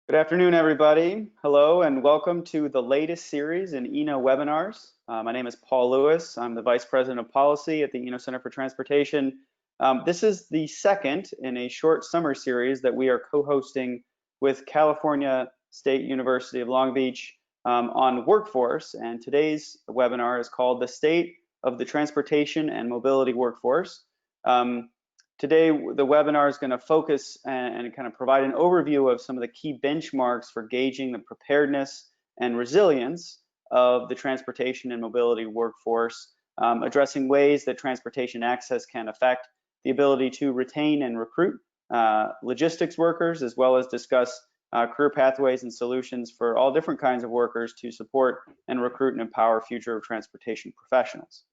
Good afternoon, everybody. Hello, and welcome to the latest series in ENO webinars. My name is Paul Lewis. I'm the Vice President of Policy at the ENO Center for Transportation. This is the second in a short summer series that we are co-hosting with California State University of Long Beach on workforce. And today's webinar is called The State of the Transportation and Mobility Workforce. Today, the webinar is going to focus and kind of provide an overview of some of the key benchmarks for gauging the preparedness and resilience of the transportation and mobility workforce, addressing ways that transportation access can affect the ability to retain and recruit logistics workers, as well as discuss career pathways and solutions for all different kinds of workers to support and recruit and empower future transportation professionals.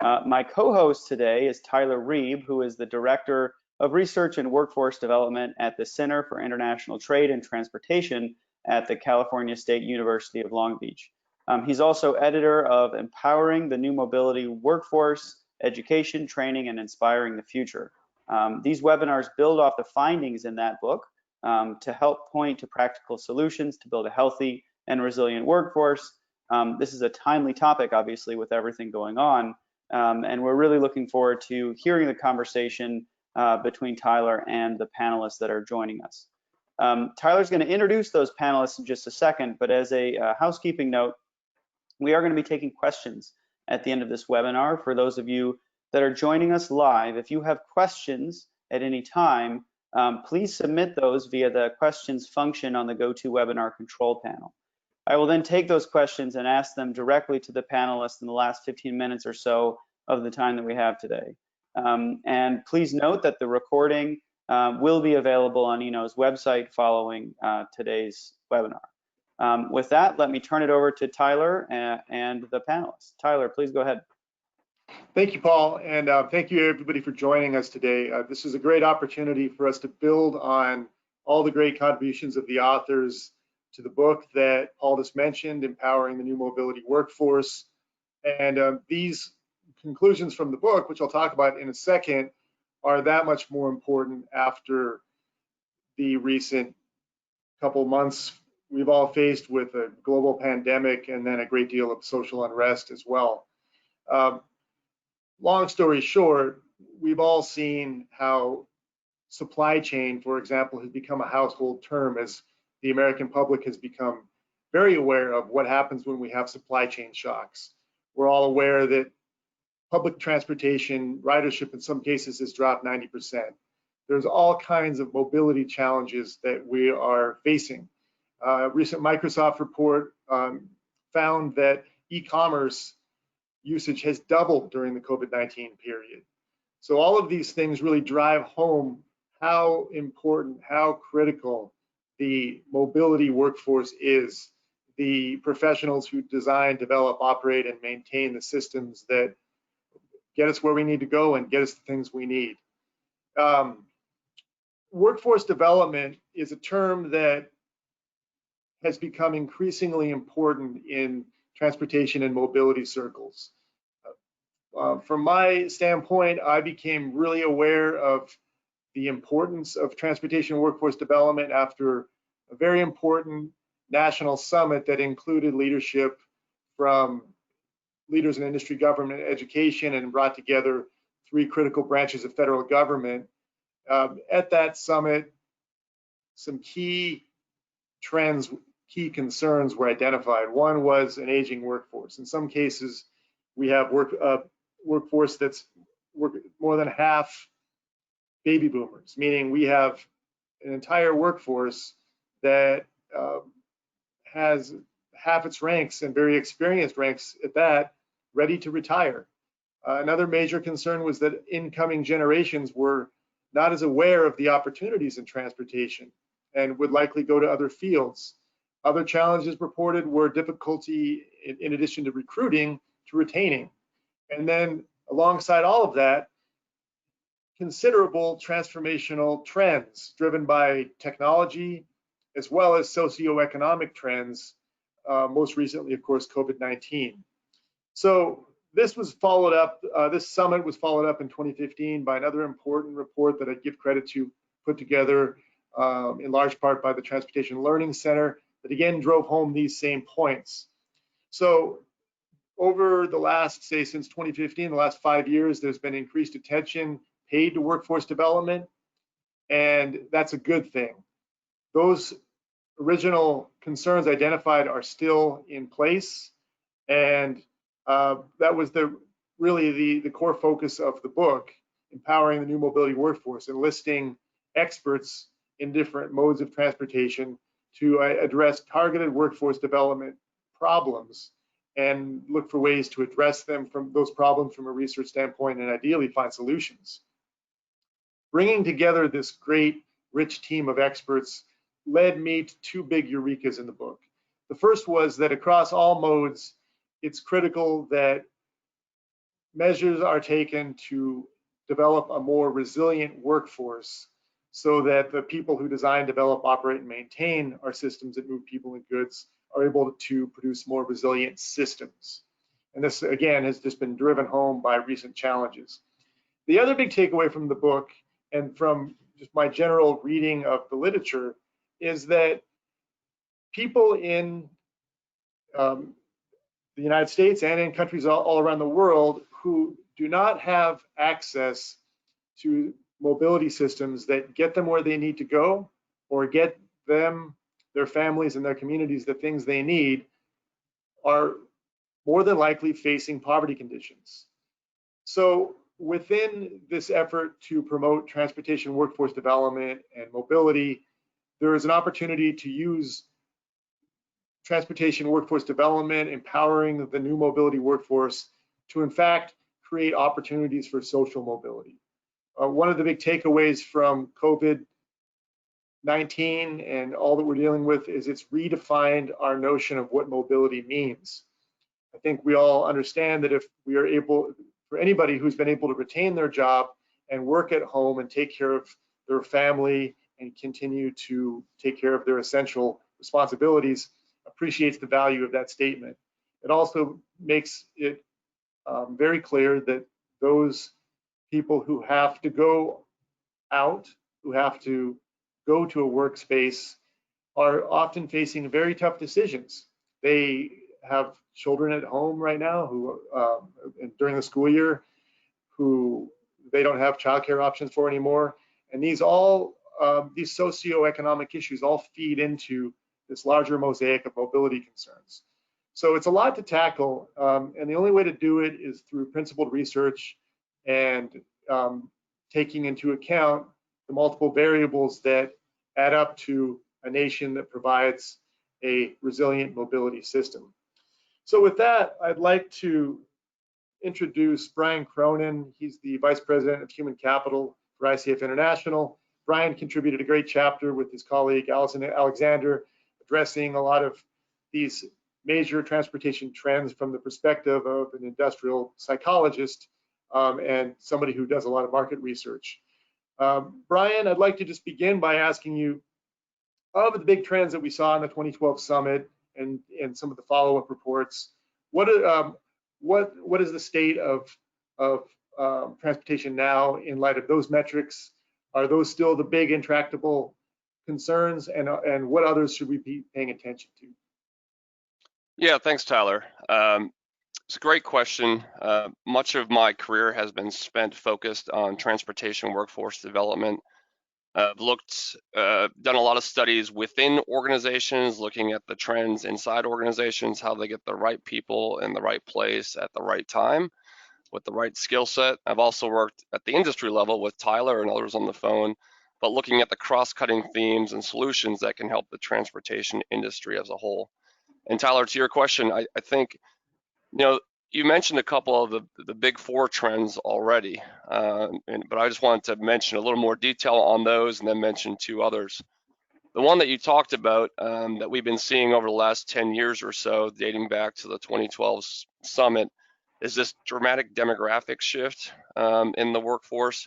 My co-host today is Tyler Reeb, who is the Director of Research and Workforce Development at the Center for International Trade and Transportation at the California State University of Long Beach. He's also editor of Empowering the New Mobility Workforce, Education, Training, and Inspiring the Future. These webinars build off the findings in that book to help point to practical solutions to build a healthy and resilient workforce. This is a timely topic, obviously, with everything going on. And we're really looking forward to hearing the conversation between Tyler and the panelists that are joining us. Tyler's going to introduce those panelists in just a second, but as a housekeeping note, we are going to be taking questions at the end of this webinar. For those of you that are joining us live, if you have questions at any time, please submit those via the questions function on the GoToWebinar control panel. I will then take those questions and ask them directly to the panelists in the last 15 minutes or so of the time that we have today. And please note that the recording will be available on ENO's website following today's webinar. With that, let me turn it over to Tyler and the panelists. Tyler, please go ahead. Thank you, Paul, and thank you everybody for joining us today. This is a great opportunity for us to build on all the great contributions of the authors to the book that Paul just mentioned, Empowering the New Mobility Workforce. And these conclusions from the book, which I'll talk about in a second, are that much more important after the recent couple months we've all faced with a global pandemic and then a great deal of social unrest as well. Long story short, we've all seen how supply chain, for example, has become a household term as the American public has become very aware of what happens when we have supply chain shocks. We're all aware that public transportation ridership in some cases has dropped 90%. There's all kinds of mobility challenges that we are facing. A recent Microsoft report found that e-commerce usage has doubled during the COVID-19 period. So all of these things really drive home how important, how critical the mobility workforce is, the professionals who design, develop, operate, and maintain the systems that get us where we need to go and get us the things we need. Workforce development is a term that has become increasingly important in transportation and mobility circles. From my standpoint, I became really aware of the importance of transportation workforce development after a very important national summit that included leadership from leaders in industry, government, education, and brought together 3 critical branches of federal government. At that summit, some key trends, key concerns were identified. One was an aging workforce. In some cases, we have workforce that's more than half baby boomers, meaning we have an entire workforce that has half its ranks, and very experienced ranks at that, ready to retire. Another major concern was that incoming generations were not as aware of the opportunities in transportation and would likely go to other fields. Other challenges reported were difficulty, in addition to recruiting, to retaining. And then alongside all of that, considerable transformational trends driven by technology as well as socioeconomic trends, most recently, of course, COVID-19. So this was followed up, this summit was followed up in 2015 by another important report that I give credit to, put together in large part by the Transportation Learning Center, that again drove home these same points. So over the last, say, since 2015, the last 5 years, there's been increased attention paid to workforce development, and that's a good thing. Those original concerns identified are still in place, and that was really the core focus of the book, Empowering the New Mobility Workforce, enlisting experts in different modes of transportation to address targeted workforce development problems and look for ways to address them from those problems from a research standpoint and ideally find solutions. Bringing together this great, rich team of experts led me to two big eurekas in the book. The first was that across all modes, it's critical that measures are taken to develop a more resilient workforce so that the people who design, develop, operate, and maintain our systems that move people and goods are able to produce more resilient systems. And this, again, has just been driven home by recent challenges. The other big takeaway from the book and from just my general reading of the literature is that people in the United States and in countries all around the world who do not have access to mobility systems that get them where they need to go or get them, their families, and their communities the things they need are more than likely facing poverty conditions. So within this effort to promote transportation workforce development and mobility, there is an opportunity to use transportation workforce development, empowering the new mobility workforce to in fact create opportunities for social mobility. One of the big takeaways from COVID-19 and all that we're dealing with is it's redefined our notion of what mobility means. I think we all understand that if we are able, for anybody who's been able to retain their job and work at home and take care of their family and continue to take care of their essential responsibilities, appreciates the value of that statement. It also makes it very clear that those people who have to go out, who have to go to a workspace, are often facing very tough decisions. They have children at home right now who, during the school year, who they don't have childcare options for anymore. And these socioeconomic issues all feed into this larger mosaic of mobility concerns. So it's a lot to tackle, and the only way to do it is through principled research and taking into account the multiple variables that add up to a nation that provides a resilient mobility system. So with that, I'd like to introduce Brian Cronin. He's the Vice President of Human Capital for ICF International. Brian contributed a great chapter with his colleague Alison Alexander, addressing a lot of these major transportation trends from the perspective of an industrial psychologist and somebody who does a lot of market research. Brian, I'd like to just begin by asking you, of the big trends that we saw in the 2012 summit and some of the follow-up reports, what is the state of transportation now in light of those metrics? Are those still the big intractable concerns, and what others should we be paying attention to? Yeah, thanks, Tyler. It's a great question. Much of my career has been spent focused on transportation workforce development. I've done a lot of studies within organizations, looking at the trends inside organizations, how they get the right people in the right place at the right time with the right skill set. I've also worked at the industry level with Tyler and others on the phone, but looking at the cross-cutting themes and solutions that can help the transportation industry as a whole. And Tyler, to your question, I think, you mentioned a couple of the big four trends already, but I just wanted to mention a little more detail on those and then mention two others. The one that you talked about that we've been seeing over the last 10 years or so, dating back to the 2012 summit, is this dramatic demographic shift in the workforce.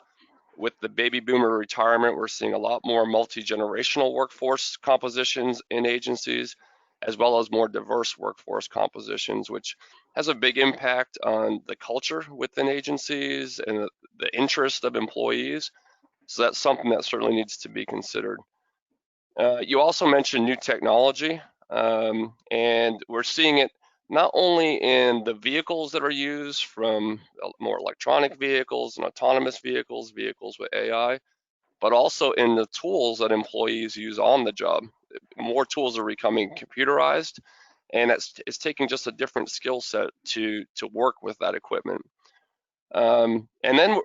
With the baby boomer retirement, we're seeing a lot more multi-generational workforce compositions in agencies, as well as more diverse workforce compositions, which has a big impact on the culture within agencies and the interest of employees. So that's something that certainly needs to be considered. You also mentioned new technology, and we're seeing it not only in the vehicles that are used, from more electronic vehicles and autonomous vehicles, vehicles with AI, but also in the tools that employees use on the job. More tools are becoming computerized, and it's taking just a different skill set to work with that equipment. And then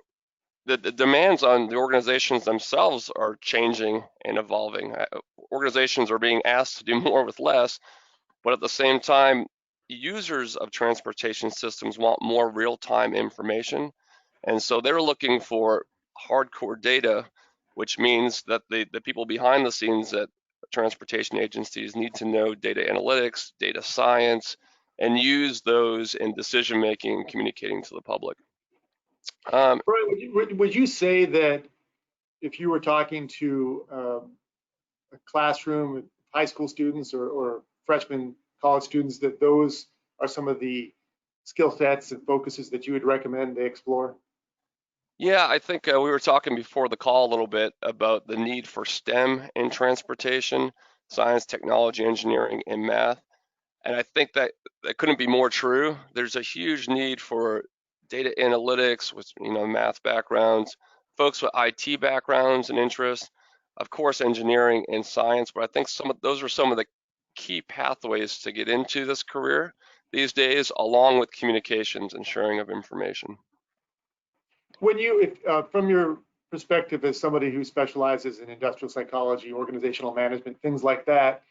the demands on the organizations themselves are changing and evolving. Organizations are being asked to do more with less, but at the same time, users of transportation systems want more real-time information. And so they're looking for hardcore data, which means that the people behind the scenes at transportation agencies need to know data analytics, data science, and use those in decision making and communicating to the public. Brian, would you say that if you were talking to a classroom with high school students or freshman college students, that those are some of the skill sets and focuses that you would recommend they explore? Yeah, I think we were talking before the call a little bit about the need for STEM in transportation: science, technology, engineering, and math. And I think that couldn't be more true. There's a huge need for data analytics with math backgrounds, folks with IT backgrounds and interests, of course engineering and science. But I think those are some of the key pathways to get into this career these days, along with communications and sharing of information. When you, from your perspective as somebody who specializes in industrial psychology, organizational management, things like that,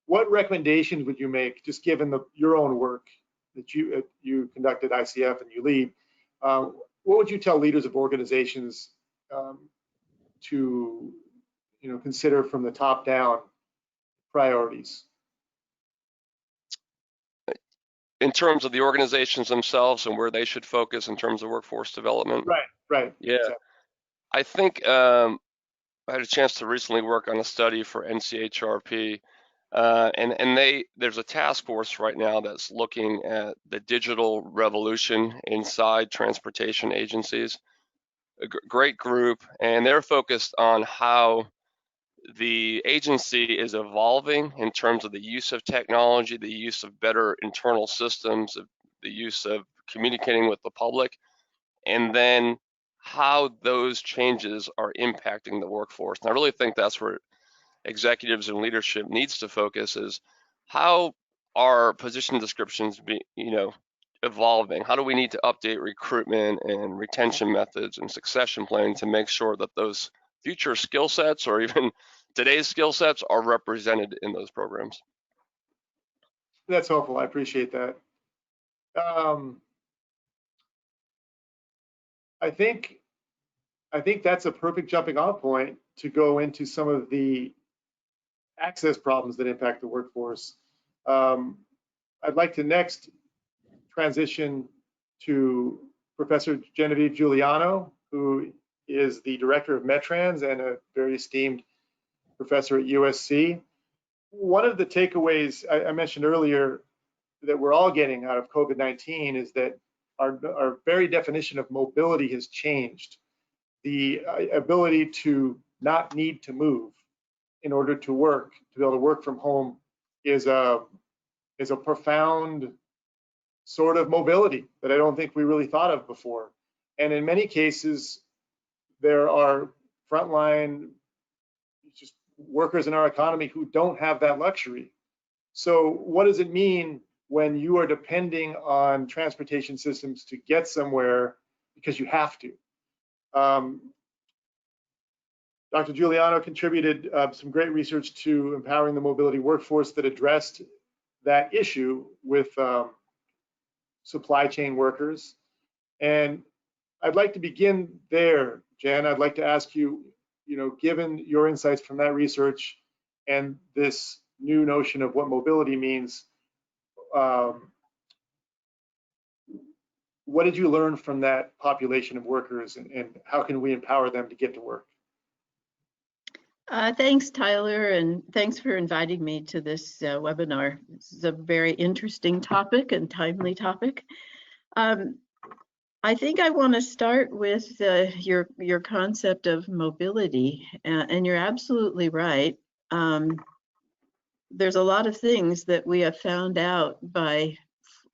what recommendations would you make, just given your own work that you conducted ICF and you lead? What would you tell leaders of organizations to consider from the top down priorities? In terms of the organizations themselves and where they should focus in terms of workforce development? Right. Yeah, Exactly. I think I had a chance to recently work on a study for NCHRP, and there's a task force right now that's looking at the digital revolution inside transportation agencies. A great group, and they're focused on how the agency is evolving in terms of the use of technology, the use of better internal systems, the use of communicating with the public, and then how those changes are impacting the workforce. And I really think that's where executives and leadership needs to focus: is how are position descriptions evolving? How do we need to update recruitment and retention methods and succession planning to make sure that those future skill sets, or even today's skill sets, are represented in those programs? That's helpful. I appreciate that. I think that's a perfect jumping off point to go into some of the access problems that impact the workforce. I'd like to next transition to Professor Genevieve Giuliano, who is the director of Metrans and a very esteemed professor at USC. One of the takeaways I mentioned earlier that we're all getting out of COVID-19 is that our very definition of mobility has changed. The ability to not need to move in order to work, to be able to work from home, is a profound sort of mobility that I don't think we really thought of before. And in many cases, there are frontline just workers in our economy who don't have that luxury. So what does it mean when you are depending on transportation systems to get somewhere because you have to? Dr. Giuliano contributed some great research to empowering the mobility workforce that addressed that issue with supply chain workers. And I'd like to begin there, Jen. I'd like to ask you, given your insights from that research and this new notion of what mobility means, what did you learn from that population of workers, and how can we empower them to get to work? Thanks, Tyler, and thanks for inviting me to this webinar. This is a very interesting topic and timely topic. I think I want to start with your concept of mobility, and you're absolutely right. there's a lot of things that we have found out by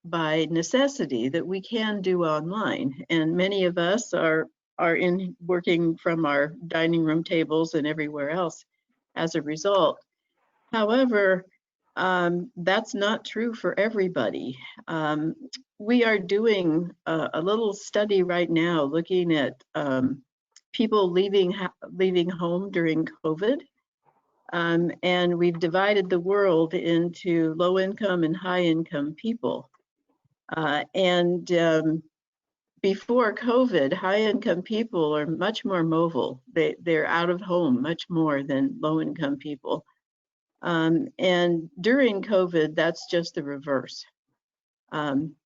necessity that we can do online, and many of us are in working from our dining room tables and everywhere else as a result. However, that's not true for everybody. We are doing a little study right now looking at people leaving home during COVID. And we've divided the world into low income and high income people. Before COVID, high income people are much more mobile. They're out of home much more than low income people. And during COVID, that's just the reverse.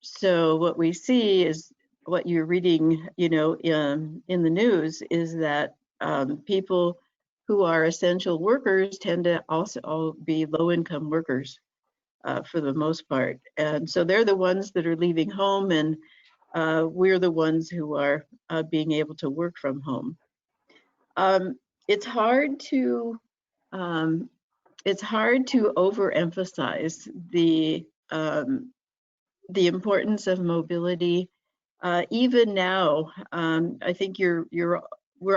So what we see is what you're reading, in the news is that people who are essential workers tend to also be low-income workers for the most part. And so they're the ones that are leaving home, and we're the ones who are being able to work from home. It's hard to overemphasize the importance of mobility. Even now, I think we're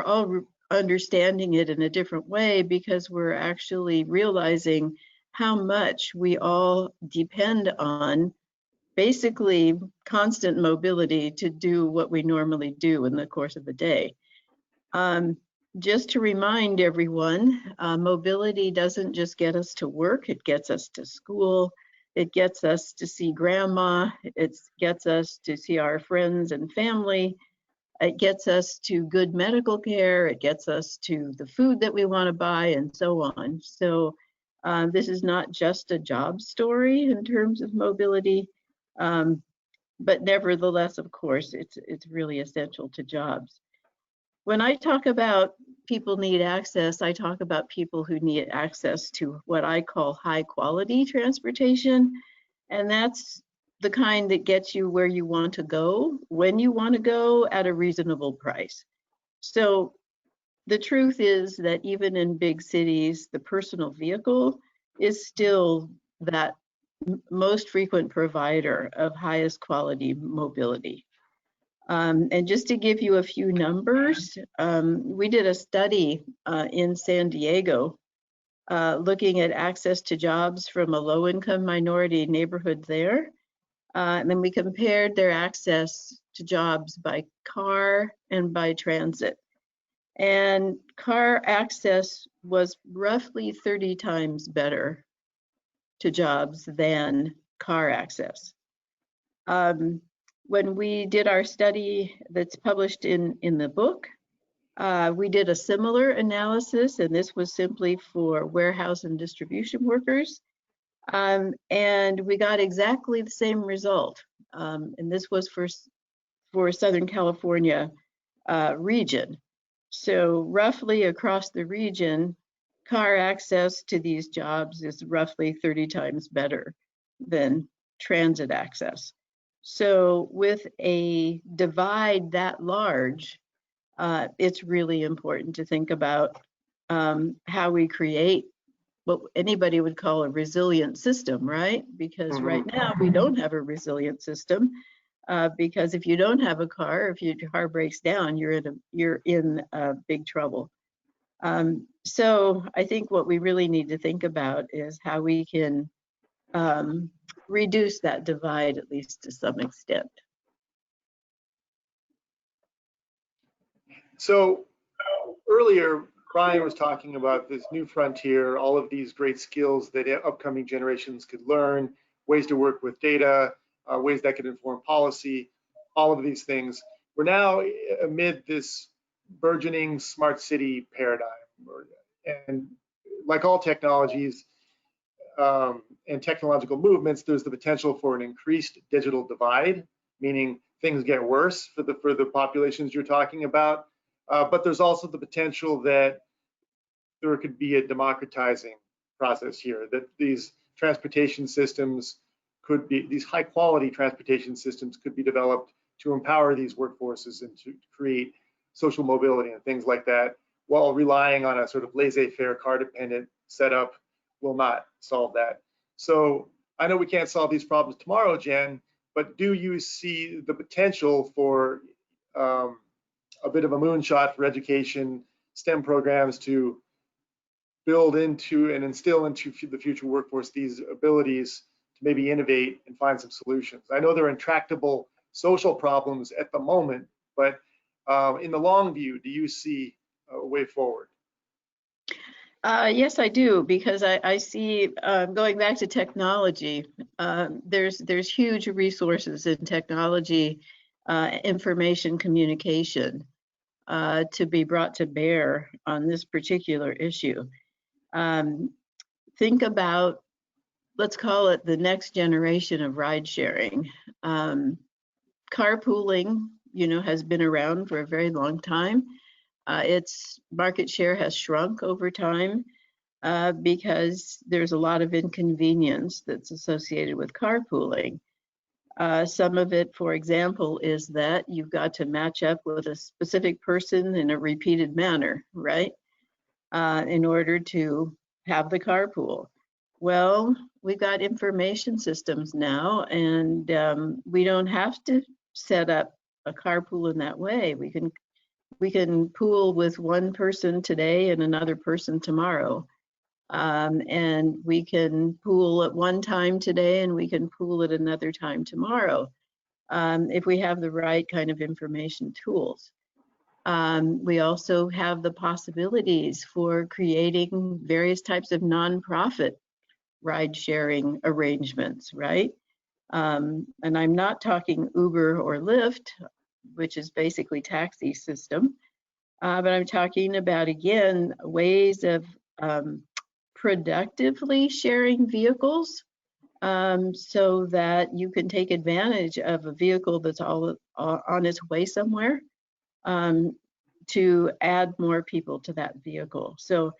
all understanding it in a different way, because we're actually realizing how much we all depend on basically constant mobility to do what we normally do in the course of the day. Just to remind everyone, mobility doesn't just get us to work, it gets us to school, it gets us to see grandma, it gets us to see our friends and family, it gets us to good medical care, it gets us to the food that we want to buy, and so on. So this is not just a job story in terms of mobility, but nevertheless, of course, it's really essential to jobs. When I talk about people need access, I talk about people who need access to what I call high quality transportation. And that's the kind that gets you where you want to go, when you want to go, at a reasonable price. So the truth is that even in big cities, the personal vehicle is still that most frequent provider of highest quality mobility. And just to give you a few numbers, we did a study in San Diego looking at access to jobs from a low-income minority neighborhood there. And then we compared their access to jobs by car and by transit. And car access was roughly 30 times better to jobs than car access. When we did our study that's published in the book, we did a similar analysis, and this was simply for warehouse and distribution workers. And we got exactly the same result. And this was for Southern California region. So roughly across the region, car access to these jobs is roughly 30 times better than transit access. So with a divide that large, it's really important to think about how we create what anybody would call a resilient system, right? Because right now we don't have a resilient system, because if you don't have a car, if your car breaks down, you're in big trouble. So I think what we really need to think about is how we can reduce that divide, at least to some extent. So earlier, Brian was talking about this new frontier, all of these great skills that upcoming generations could learn, ways to work with data, ways that could inform policy, all of these things. We're now amid this burgeoning smart city paradigm. And like all technologies and technological movements, there's the potential for an increased digital divide, meaning things get worse for the populations you're talking about. But there's also the potential that there could be a democratizing process here, that these transportation systems could be, these high quality transportation systems could be developed to empower these workforces and to create social mobility and things like that, while relying on a sort of laissez-faire car dependent setup will not solve that. So I know we can't solve these problems tomorrow, Jen, but do you see the potential for a bit of a moonshot for education, STEM programs to build into and instill into the future workforce these abilities to maybe innovate and find some solutions? I know they're intractable social problems at the moment, but in the long view, do you see a way forward? Yes, I do, because I see, going back to technology, there's huge resources in technology, information communication to be brought to bear on this particular issue. Think about, let's call it the next generation of ride sharing. Carpooling, has been around for a very long time. Its market share has shrunk over time because there's a lot of inconvenience that's associated with carpooling. Some of it, for example, is that you've got to match up with a specific person in a repeated manner, right? In order to have the carpool. Well, we've got information systems now, and we don't have to set up a carpool in that way. We can pool with one person today and another person tomorrow. And we can pool at one time today and we can pool at another time tomorrow, if we have the right kind of information tools. We also have the possibilities for creating various types of nonprofit ride sharing arrangements, right? And I'm not talking Uber or Lyft, which is basically taxi system, but I'm talking about, again, ways of productively sharing vehicles, so that you can take advantage of a vehicle that's all on its way somewhere, to add more people to that vehicle. So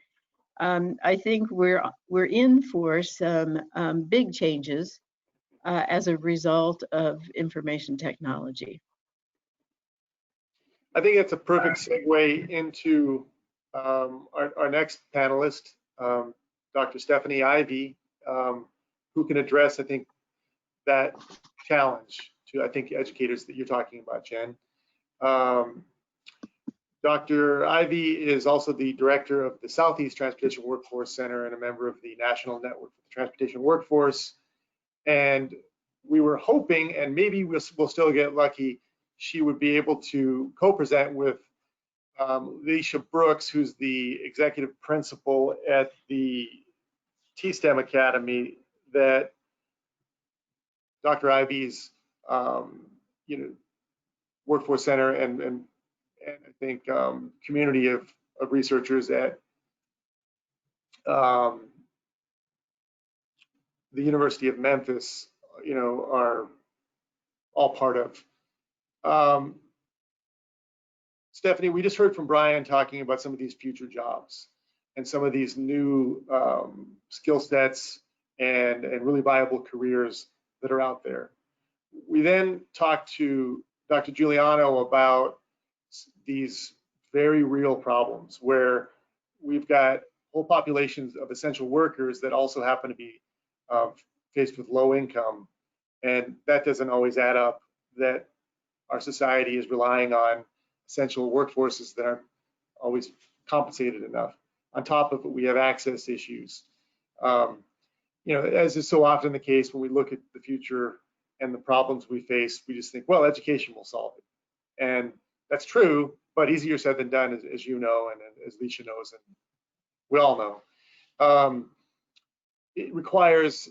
I think we're in for some big changes as a result of information technology. I think that's a perfect segue into our next panelist, Dr. Stephanie Ivey, who can address, I think, that challenge to, I think, educators that you're talking about, Jen. Dr. Ivey is also the director of the Southeast Transportation Workforce Center and a member of the National Network for the Transportation Workforce. And we were hoping, and maybe we'll still get lucky, she would be able to co-present with Leisha Brooks, who's the executive principal at the T-STEM Academy that Dr. Ivey's Workforce Center and I think community of researchers at the University of Memphis, are all part of. Stephanie, we just heard from Brian talking about some of these future jobs and some of these new skill sets and really viable careers that are out there. We then talked to Dr. Giuliano about these very real problems where we've got whole populations of essential workers that also happen to be faced with low income, and that doesn't always add up, that our society is relying on essential workforces that aren't always compensated enough. On top of it, we have access issues. As is so often the case when we look at the future and the problems we face, we just think, well, education will solve it. And that's true, but easier said than done, as you know, and as Leisha knows, and we all know. It requires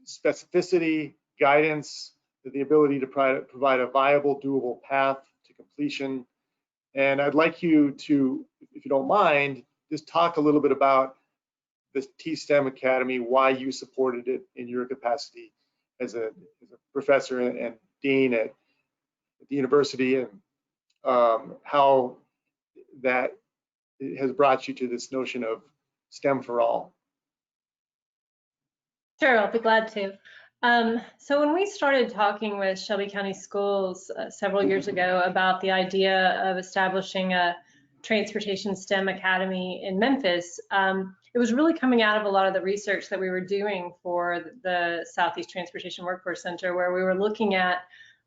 specificity, guidance, the ability to provide a viable, doable path to completion. And I'd like you to, if you don't mind, just talk a little bit about this T-STEM Academy, why you supported it in your capacity as a professor and dean at the university, and how that has brought you to this notion of STEM for all. Sure, I'll be glad to. So when we started talking with Shelby County Schools several years ago about the idea of establishing a transportation STEM academy in Memphis, it was really coming out of a lot of the research that we were doing for the Southeast Transportation Workforce Center, where we were looking at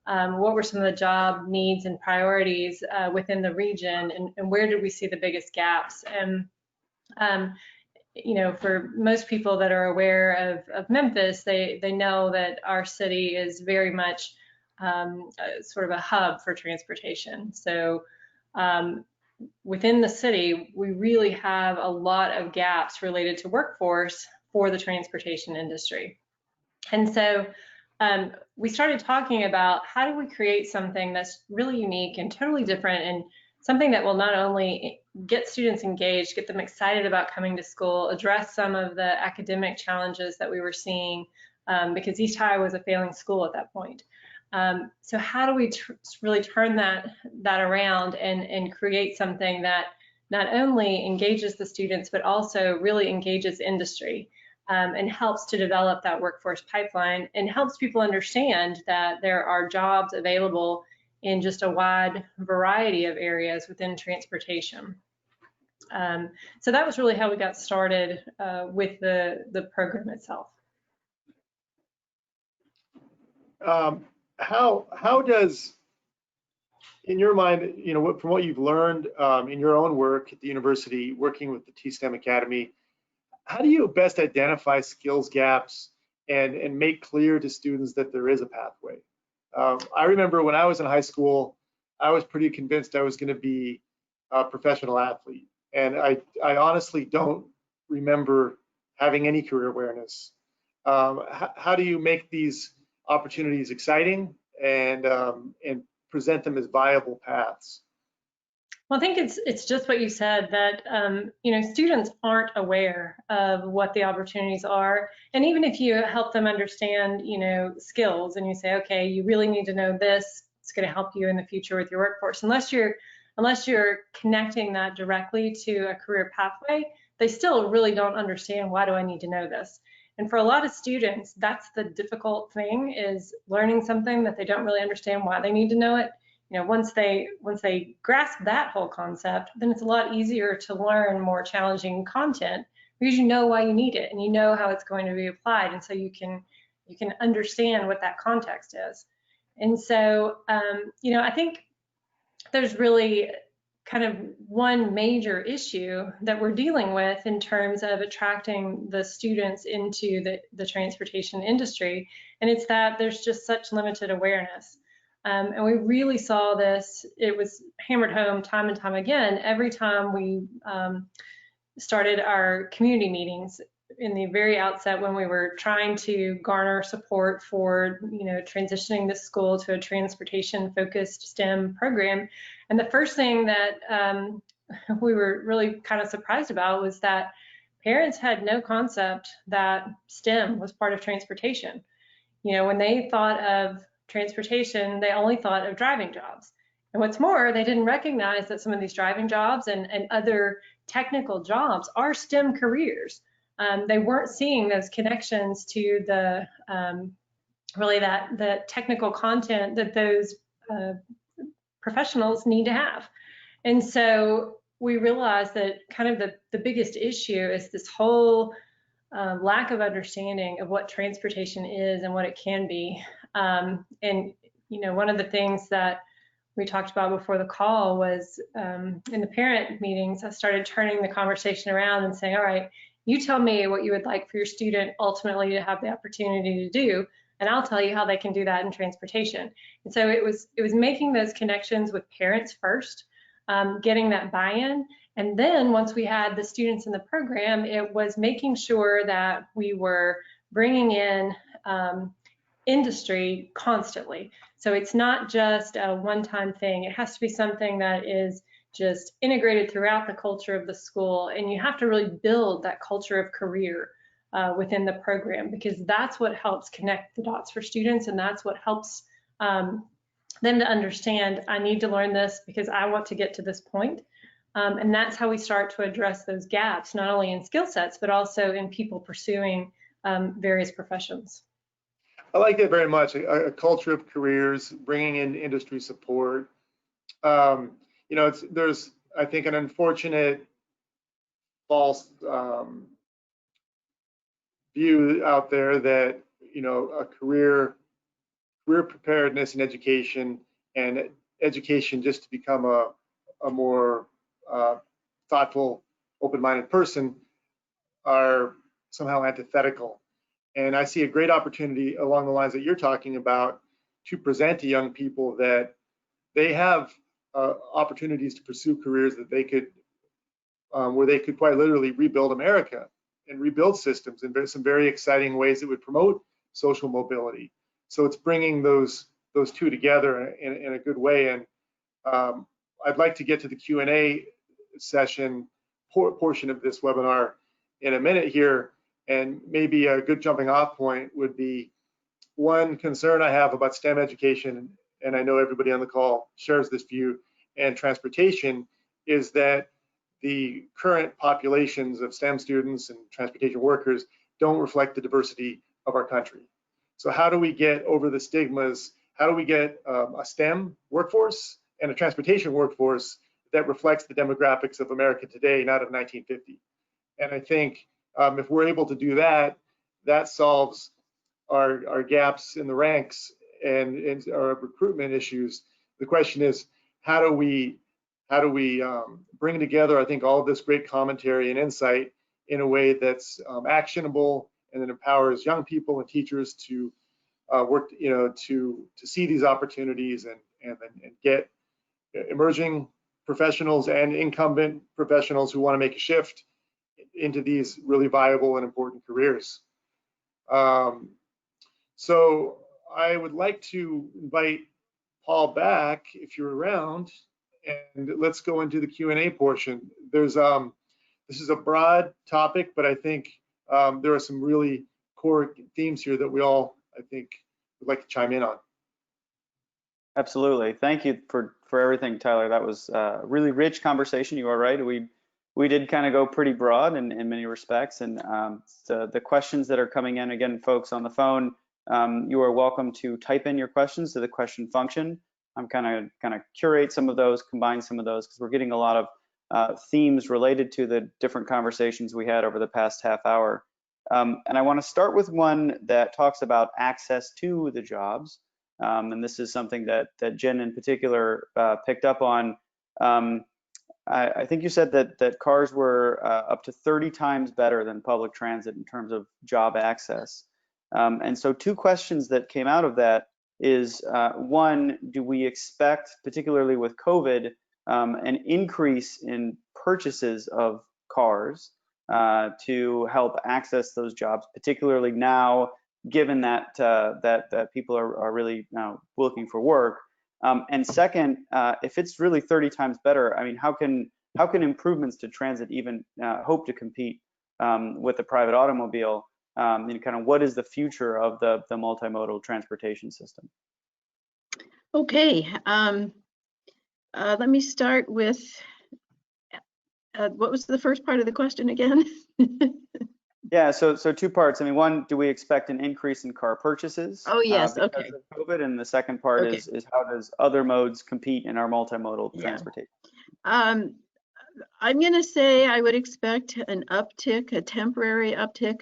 what were some of the job needs and priorities within the region, and where did we see the biggest gaps. And you know, for most people that are aware of Memphis, they know that our city is very much sort of a hub for transportation. So within the city, we really have a lot of gaps related to workforce for the transportation industry. And so we started talking about how do we create something that's really unique and totally different, and something that will not only get students engaged, get them excited about coming to school, address some of the academic challenges that we were seeing, because East High was a failing school at that point. So how do we really turn that around and create something that not only engages the students, but also really engages industry, and helps to develop that workforce pipeline, and helps people understand that there are jobs available in just a wide variety of areas within transportation. So that was really how we got started with the program itself. How does, in your mind, you know, from what you've learned in your own work at the university, working with the T-STEM Academy, how do you best identify skills gaps and make clear to students that there is a pathway? I remember when I was in high school, I was pretty convinced I was going to be a professional athlete. And I honestly don't remember having any career awareness. How do you make these opportunities exciting and present them as viable paths? Well, I think it's just what you said, that you know, students aren't aware of what the opportunities are, and even if you help them understand, you know, skills, and you say, okay, you really need to know this, it's going to help you in the future with your workforce. Unless you're connecting that directly to a career pathway, they still really don't understand, why do I need to know this? And for a lot of students, that's the difficult thing, is learning something that they don't really understand why they need to know it. You know, once they grasp that whole concept, then it's a lot easier to learn more challenging content, because you know why you need it and you know how it's going to be applied, and so you can understand what that context is. And so you know, I think there's really kind of one major issue that we're dealing with in terms of attracting the students into the transportation industry, and it's that there's just such limited awareness. And we really saw this, it was hammered home time and time again, every time we started our community meetings in the very outset, when we were trying to garner support for, you know, transitioning the school to a transportation focused STEM program. And the first thing that we were really kind of surprised about was that parents had no concept that STEM was part of transportation. You know, when they thought of transportation, they only thought of driving jobs. And what's more, they didn't recognize that some of these driving jobs and other technical jobs are STEM careers. They weren't seeing those connections to the really the technical content that those professionals need to have. And so we realized that kind of the biggest issue is this whole lack of understanding of what transportation is and what it can be. And, you know, one of the things that we talked about before the call was in the parent meetings, I started turning the conversation around and saying, all right, you tell me what you would like for your student ultimately to have the opportunity to do, and I'll tell you how they can do that in transportation. And so it was making those connections with parents first, getting that buy-in. And then once we had the students in the program, it was making sure that we were bringing in industry constantly. So it's not just a one-time thing. It has to be something that is just integrated throughout the culture of the school. And you have to really build that culture of career within the program, because that's what helps connect the dots for students. And that's what helps them to understand, I need to learn this because I want to get to this point. And that's how we start to address those gaps, not only in skill sets, but also in people pursuing various professions. I like that very much, a culture of careers, bringing in industry support. You know, there's, I think, an unfortunate false view out there that, you know, a career preparedness in education and education just to become a more thoughtful, open-minded person are somehow antithetical. And I see a great opportunity along the lines that you're talking about to present to young people that they have opportunities to pursue careers that they could, where they could quite literally rebuild America and rebuild systems in some very exciting ways that would promote social mobility. So it's bringing those two together in a good way. And I'd like to get to the Q&A session portion of this webinar in a minute here. And maybe a good jumping off point would be one concern I have about STEM education, and I know everybody on the call shares this view, and transportation, is that the current populations of STEM students and transportation workers don't reflect the diversity of our country. So how do we get over the stigmas? How do we get a STEM workforce and a transportation workforce that reflects the demographics of America today, not of 1950? And I think if we're able to do that, that solves our gaps in the ranks and our recruitment issues. The question is, how do we bring together, I think, all of this great commentary and insight in a way that's actionable and that empowers young people and teachers to work, you know, to see these opportunities and get emerging professionals and incumbent professionals who want to make a shift into these really viable and important careers. So I would like to invite Paul back if you're around, and let's go into the Q&A portion. There's this is a broad topic, but I think there are some really core themes here that we all, I think, would like to chime in on. Absolutely. Thank you for everything, Tyler. That was a really rich conversation. You are right. We did kind of go pretty broad in many respects, and the questions that are coming in, again, folks on the phone, you are welcome to type in your questions to the question function. I'm kind of curate some of those, combine some of those, because we're getting a lot of themes related to the different conversations we had over the past half hour. And I want to start with one that talks about access to the jobs. And this is something that Jen in particular picked up on. I think you said that cars were up to 30 times better than public transit in terms of job access. And so two questions that came out of that is, one, do we expect, particularly with COVID, an increase in purchases of cars to help access those jobs, particularly now, given that that people are really now looking for work? And second, if it's really 30 times better, I mean, how can improvements to transit even hope to compete with the private automobile? And kind of what is the future of the multimodal transportation system? Okay, let me start with what was the first part of the question again? Yeah, so two parts. I mean, one, do we expect an increase in car purchases? Oh yes, because okay. of COVID, and the second part Okay. is how does other modes compete in our multimodal transportation? I'm going to say I would expect an uptick, a temporary uptick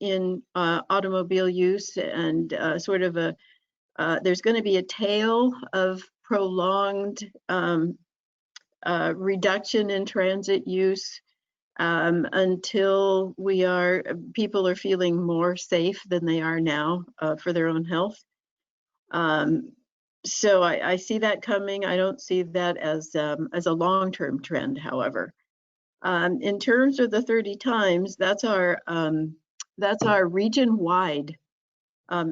in automobile use, and sort of there's going to be a tail of prolonged reduction in transit use until people are feeling more safe than they are now for their own health. So I see that coming. I don't see that as a long-term trend, however. In terms of the 30 times, that's our region-wide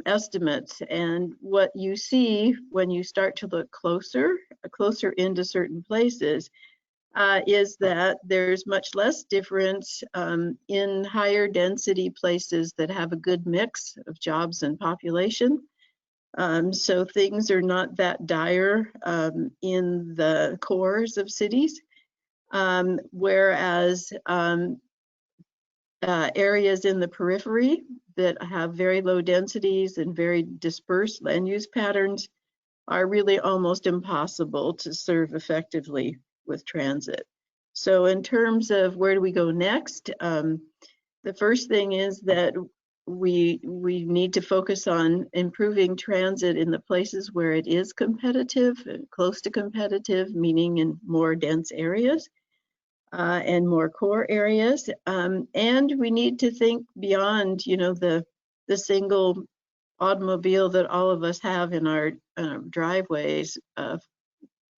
estimates. And what you see when you start to look closer into certain places is that there's much less difference in higher density places that have a good mix of jobs and population. So things are not that dire in the cores of cities, whereas areas in the periphery that have very low densities and very dispersed land use patterns are really almost impossible to serve effectively with transit. So in terms of where do we go next, the first thing is that we need to focus on improving transit in the places where it is competitive, close to competitive, meaning in more dense areas and more core areas. And we need to think beyond, the single automobile that all of us have in our driveways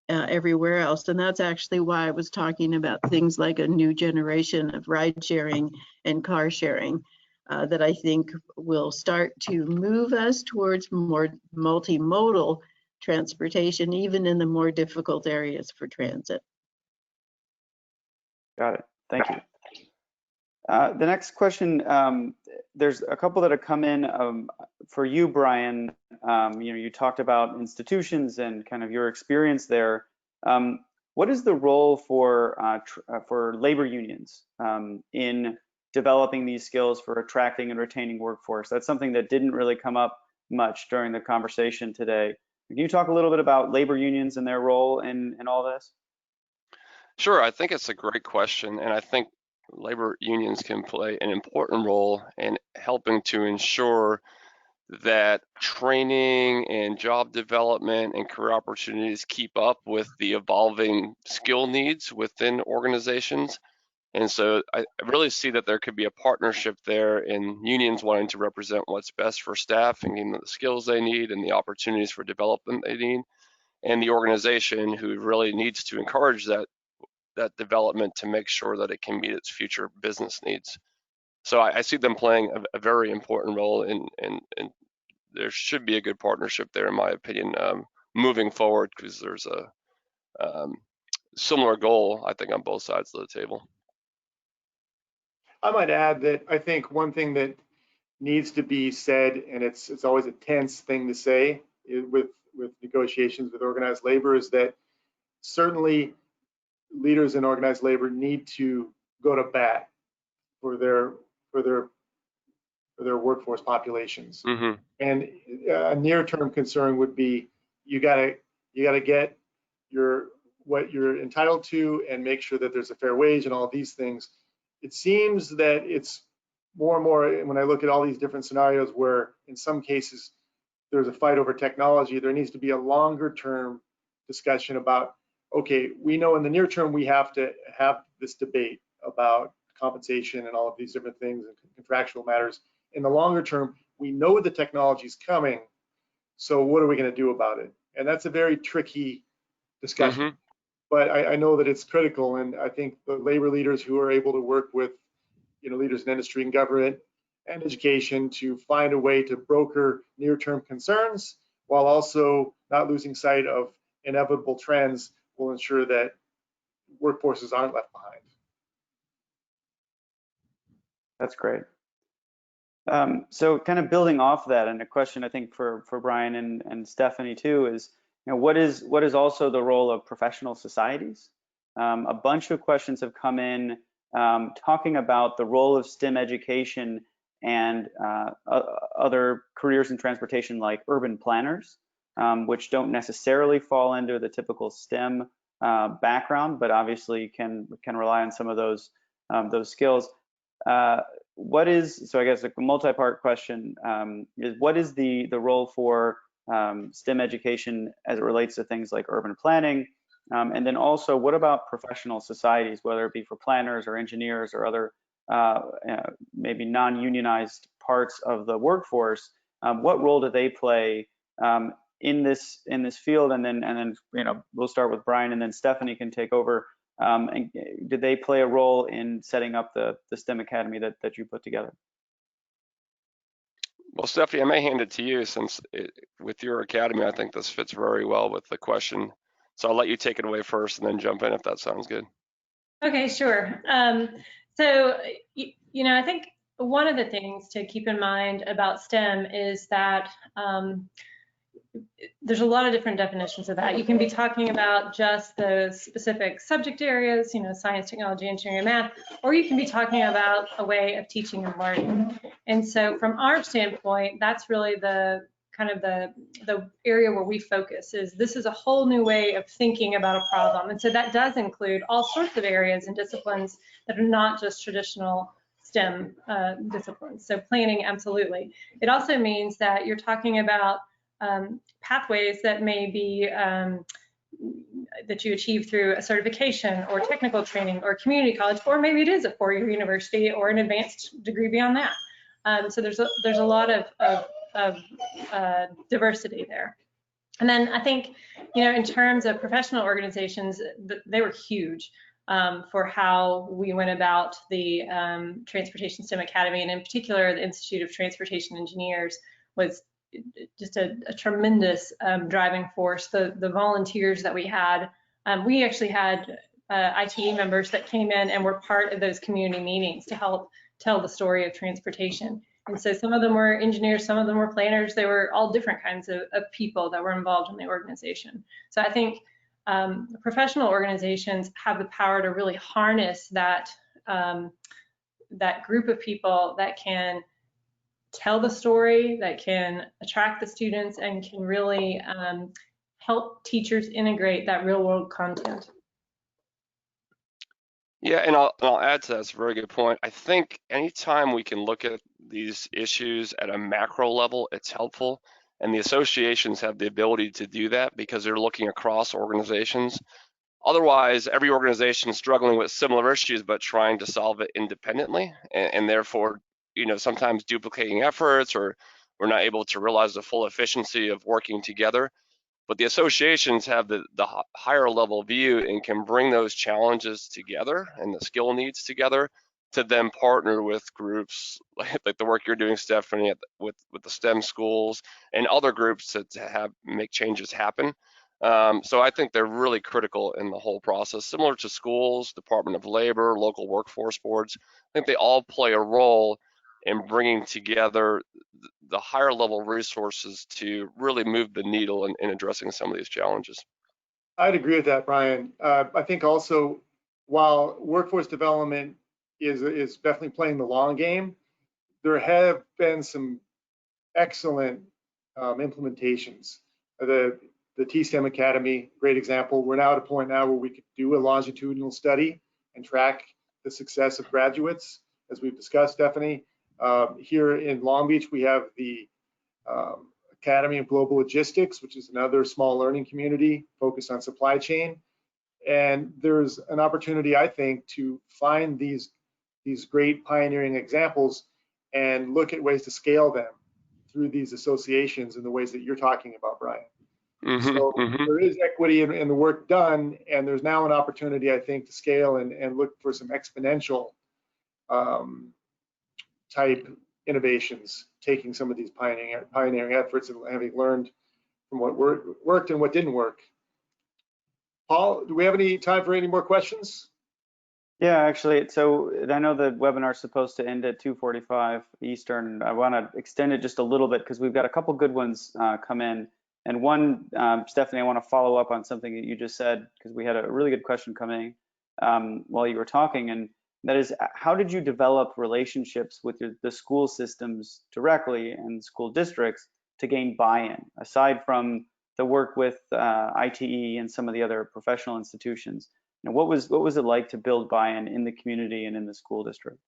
everywhere else. And that's actually why I was talking about things like a new generation of ride sharing and car sharing that I think will start to move us towards more multimodal transportation, even in the more difficult areas for transit. Got it. Thank you. The next question, there's a couple that have come in for you, Brian. You talked about institutions and kind of your experience there. What is the role for labor unions in developing these skills for attracting and retaining workforce? That's something that didn't really come up much during the conversation today. Can you talk a little bit about labor unions and their role in all this? Sure, I think it's a great question, and I think labor unions can play an important role in helping to ensure that training and job development and career opportunities keep up with the evolving skill needs within organizations. And so I really see that there could be a partnership there in unions wanting to represent what's best for staff and giving them the skills they need and the opportunities for development they need, and the organization who really needs to encourage that development to make sure that it can meet its future business needs. So I see them playing a very important role, and there should be a good partnership there, in my opinion, moving forward, because there's a similar goal, I think, on both sides of the table. I might add that I think one thing that needs to be said, and it's always a tense thing to say with negotiations with organized labor, is that certainly leaders in organized labor need to go to bat for their workforce populations. Mm-hmm. And a near-term concern would be you gotta get what you're entitled to and make sure that there's a fair wage and all of these things. It seems that it's more and more, when I look at all these different scenarios where in some cases there's a fight over technology, there needs to be a longer term discussion about, okay, we know in the near term we have to have this debate about compensation and all of these different things and contractual matters. In the longer term, we know the technology is coming, so what are we going to do about it? And that's a very tricky discussion. Mm-hmm. But I know that it's critical, and I think the labor leaders who are able to work with, leaders in industry and government and education to find a way to broker near-term concerns while also not losing sight of inevitable trends will ensure that workforces aren't left behind. That's great. So kind of building off that, and a question I think for Brian and Stephanie too is, what is also the role of professional societies? A bunch of questions have come in talking about the role of STEM education and other careers in transportation like urban planners, which don't necessarily fall into the typical STEM background, but obviously can rely on some of those skills. So I guess a multi-part question is, what is the role for STEM education as it relates to things like urban planning? And then also, what about professional societies, whether it be for planners or engineers or other maybe non-unionized parts of the workforce? What role do they play in this field? And then we'll start with Brian, and then Stephanie can take over. And did they play a role in setting up the STEM Academy that you put together? Well, Stephanie, I may hand it to you, since with your academy, I think this fits very well with the question. So I'll let you take it away first and then jump in if that sounds good. Okay, sure. So, I think one of the things to keep in mind about STEM is that there's a lot of different definitions of that. You can be talking about just the specific subject areas, science, technology, engineering, and math, or you can be talking about a way of teaching and learning. And so from our standpoint, that's really the kind of the area where we focus. This is a whole new way of thinking about a problem. And so that does include all sorts of areas and disciplines that are not just traditional STEM disciplines. So planning, absolutely. It also means that you're talking about pathways that may be that you achieve through a certification or technical training or community college, or maybe it is a four-year university or an advanced degree beyond that. So there's a lot of diversity there. And then I think, in terms of professional organizations, they were huge for how we went about the Transportation STEM Academy, and in particular, the Institute of Transportation Engineers was just a tremendous driving force. The volunteers that we had, we actually had ITE members that came in and were part of those community meetings to help tell the story of transportation. And so some of them were engineers, some of them were planners. They were all different kinds of people that were involved in the organization. So I think professional organizations have the power to really harness that that group of people that can tell the story, that can attract the students, and can really help teachers integrate that real world content. Yeah, and I'll add to that. It's a very good point. I think anytime we can look at these issues at a macro level, it's helpful. And the associations have the ability to do that because they're looking across organizations. Otherwise, every organization is struggling with similar issues, but trying to solve it independently, and therefore, sometimes duplicating efforts, or we're not able to realize the full efficiency of working together. But the associations have the higher level view and can bring those challenges together and the skill needs together to then partner with groups like the work you're doing, Stephanie, with the STEM schools and other groups to make changes happen. So I think they're really critical in the whole process, similar to schools, Department of Labor, local workforce boards. I think they all play a role in bringing together the higher level resources to really move the needle in addressing some of these challenges. I'd agree with that, Brian. I think also, while workforce development is definitely playing the long game, there have been some excellent implementations. The T-STEM Academy, great example. We're now at a point now where we could do a longitudinal study and track the success of graduates, as we've discussed, Stephanie. Here in Long Beach, we have the Academy of Global Logistics, which is another small learning community focused on supply chain. And there's an opportunity, I think, to find these great pioneering examples and look at ways to scale them through these associations in the ways that you're talking about, Brian. So there is equity in the work done, and there's now an opportunity, I think, to scale and look for some exponential type innovations, taking some of these pioneering efforts and having learned from what worked and what didn't work. Paul, do we have any time for any more questions? Yeah, actually, so I know the webinar is supposed to end at 2:45 Eastern. I want to extend it just a little bit because we've got a couple good ones come in. And one, Stephanie, I want to follow up on something that you just said, because we had a really good question coming while you were talking, and that is, how did you develop relationships with the school systems directly and school districts to gain buy-in, aside from the work with ITE and some of the other professional institutions? What was it like to build buy-in in the community and in the school district?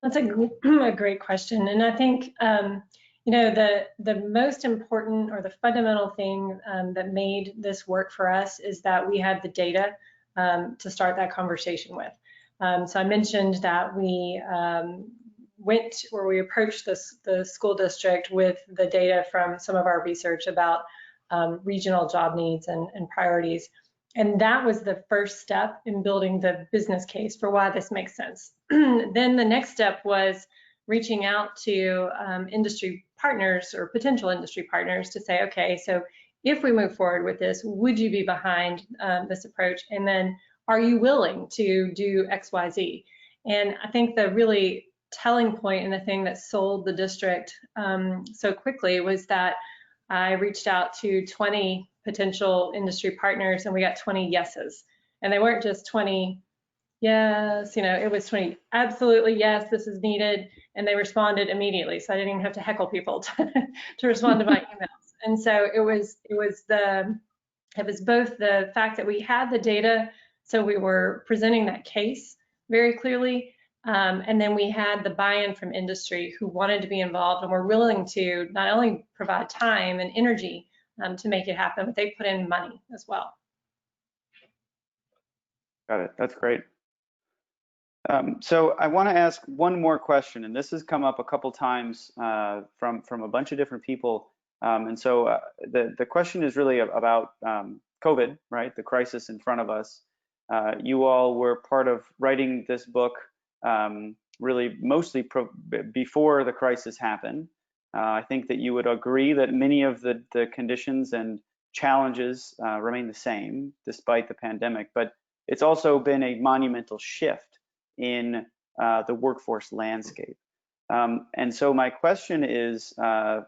That's a great question, and I think the most important or the fundamental thing that made this work for us is that we had the data to start that conversation with. So I mentioned that we we approached the school district with the data from some of our research about regional job needs and priorities. And that was the first step in building the business case for why this makes sense. Then the next step was reaching out to industry partners or potential industry partners to say, okay, so if we move forward with this, would you be behind this approach? And then are you willing to do X, Y, Z? And I think the really telling point and the thing that sold the district so quickly was that I reached out to 20 potential industry partners and we got 20 yeses. And they weren't just 20 yes, it was 20 absolutely yes, this is needed. And they responded immediately. So I didn't even have to heckle people to respond to my emails. And so it was both the fact that we had the data, so we were presenting that case very clearly, And then we had the buy-in from industry who wanted to be involved and were willing to not only provide time and energy to make it happen, but they put in money as well. Got it. That's great. So I want to ask one more question, and this has come up a couple times from a bunch of different people. And so the question is really about COVID, right? The crisis in front of us. You all were part of writing this book really mostly before the crisis happened. I think that you would agree that many of the conditions and challenges remain the same despite the pandemic, but it's also been a monumental shift in the workforce landscape. And so my question is, how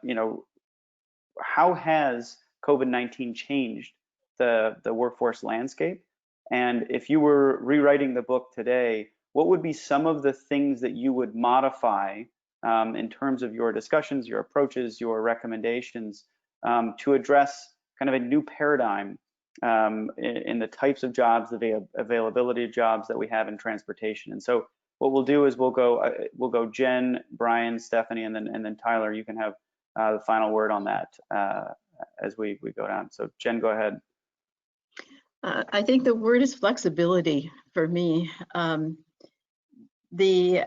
has COVID-19 changed the workforce landscape? And if you were rewriting the book today, what would be some of the things that you would modify in terms of your discussions, your approaches, your recommendations to address kind of a new paradigm in the types of jobs, the availability of jobs that we have in transportation? And so what we'll do is we'll go Jen, Brian, Stephanie, and then Tyler. You can have the final word on that as we go down. So Jen, go ahead. I think the word is flexibility for me. The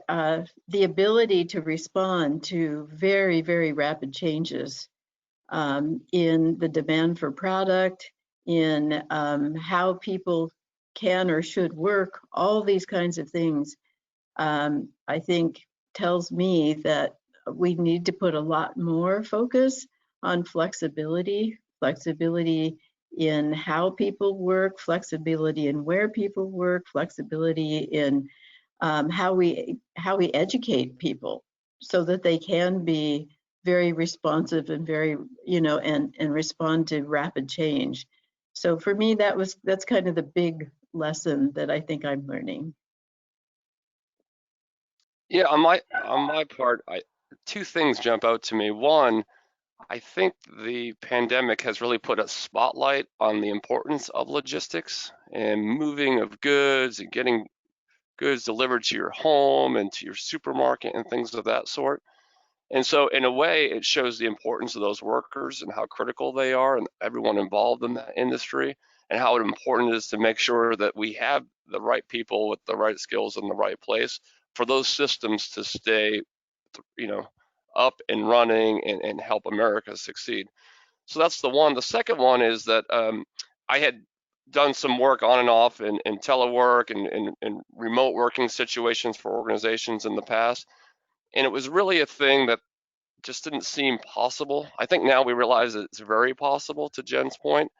ability to respond to very, very rapid changes in the demand for product, in how people can or should work, all these kinds of things, I think tells me that we need to put a lot more focus on flexibility in how people work, flexibility in where people work, flexibility in how we educate people so that they can be very responsive and very, and respond to rapid change. So for me, that's kind of the big lesson that I think I'm learning. Yeah, on my part, two things jump out to me. One, I think the pandemic has really put a spotlight on the importance of logistics and moving of goods and getting goods delivered to your home and to your supermarket and things of that sort. And so in a way, it shows the importance of those workers and how critical they are and everyone involved in that industry, and how important it is to make sure that we have the right people with the right skills in the right place for those systems to stay, up and running and help America succeed. So that's the one. The second one is that I had done some work on and off in telework and remote working situations for organizations in the past. And it was really a thing that just didn't seem possible. I think now we realize that it's very possible, to Jen's point.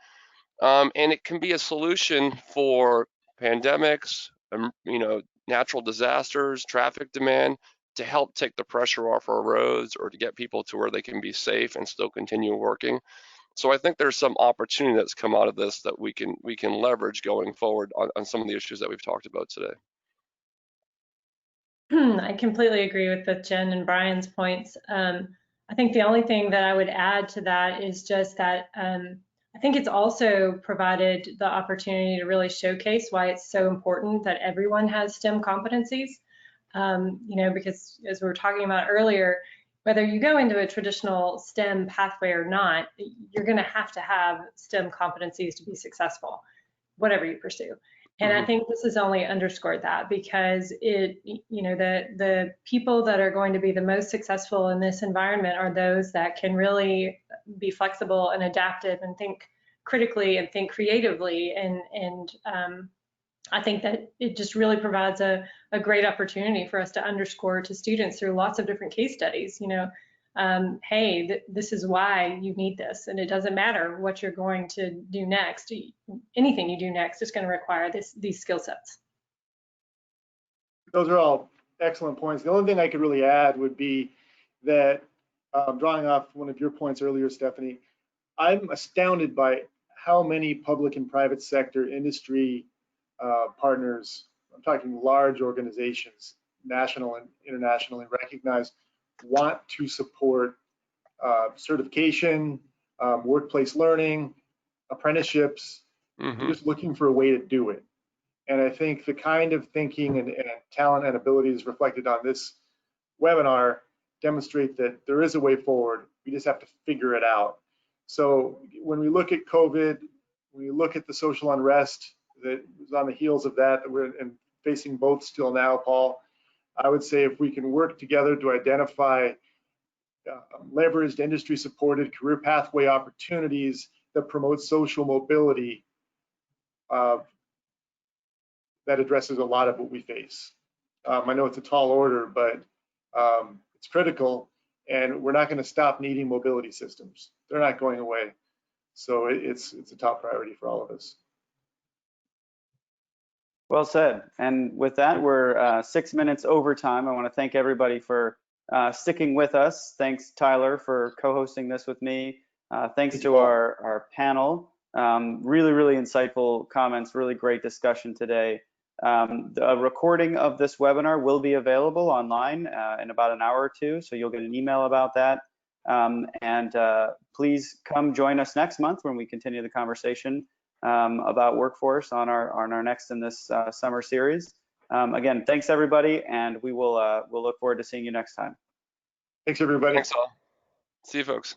And it can be a solution for pandemics, natural disasters, traffic demand, to help take the pressure off our roads or to get people to where they can be safe and still continue working. So I think there's some opportunity that's come out of this that we can leverage going forward on some of the issues that we've talked about today. I completely agree with both Jen and Brian's points. I think the only thing that I would add to that is just that I think it's also provided the opportunity to really showcase why it's so important that everyone has STEM competencies. Because as we were talking about earlier, whether you go into a traditional STEM pathway or not, you're going to have STEM competencies to be successful, whatever you pursue. And I think this has only underscored that, because the people that are going to be the most successful in this environment are those that can really be flexible and adaptive and think critically and think creatively. And I think that it just really provides a great opportunity for us to underscore to students through lots of different case studies, hey, this is why you need this, and it doesn't matter what you're going to do next. Anything you do next is going to require these skill sets. Those are all excellent points. The only thing I could really add would be that, drawing off one of your points earlier, Stephanie, I'm astounded by how many public and private sector industry partners, I'm talking large organizations, national and internationally recognized, want to support certification, workplace learning, apprenticeships. They're just looking for a way to do it. And I think the kind of thinking and talent and abilities reflected on this webinar demonstrate that there is a way forward. We just have to figure it out. So when we look at COVID, when we look at the social unrest that was on the heels of that we're facing both still now, Paul, I would say if we can work together to identify leveraged industry-supported career pathway opportunities that promote social mobility, that addresses a lot of what we face. I know it's a tall order, but it's critical, and we're not going to stop needing mobility systems. They're not going away. So it's a top priority for all of us. Well said. And with that, we're 6 minutes over time. I want to thank everybody for sticking with us. Thanks, Tyler, for co-hosting this with me. Thanks to our panel. Really, really insightful comments, really great discussion today. The recording of this webinar will be available online in about an hour or two, so you'll get an email about that. Please come join us next month when we continue the conversation about workforce on our next in this summer series. Again, thanks everybody, and we'll look forward to seeing you next time. Thanks everybody. Thanks all. See you folks.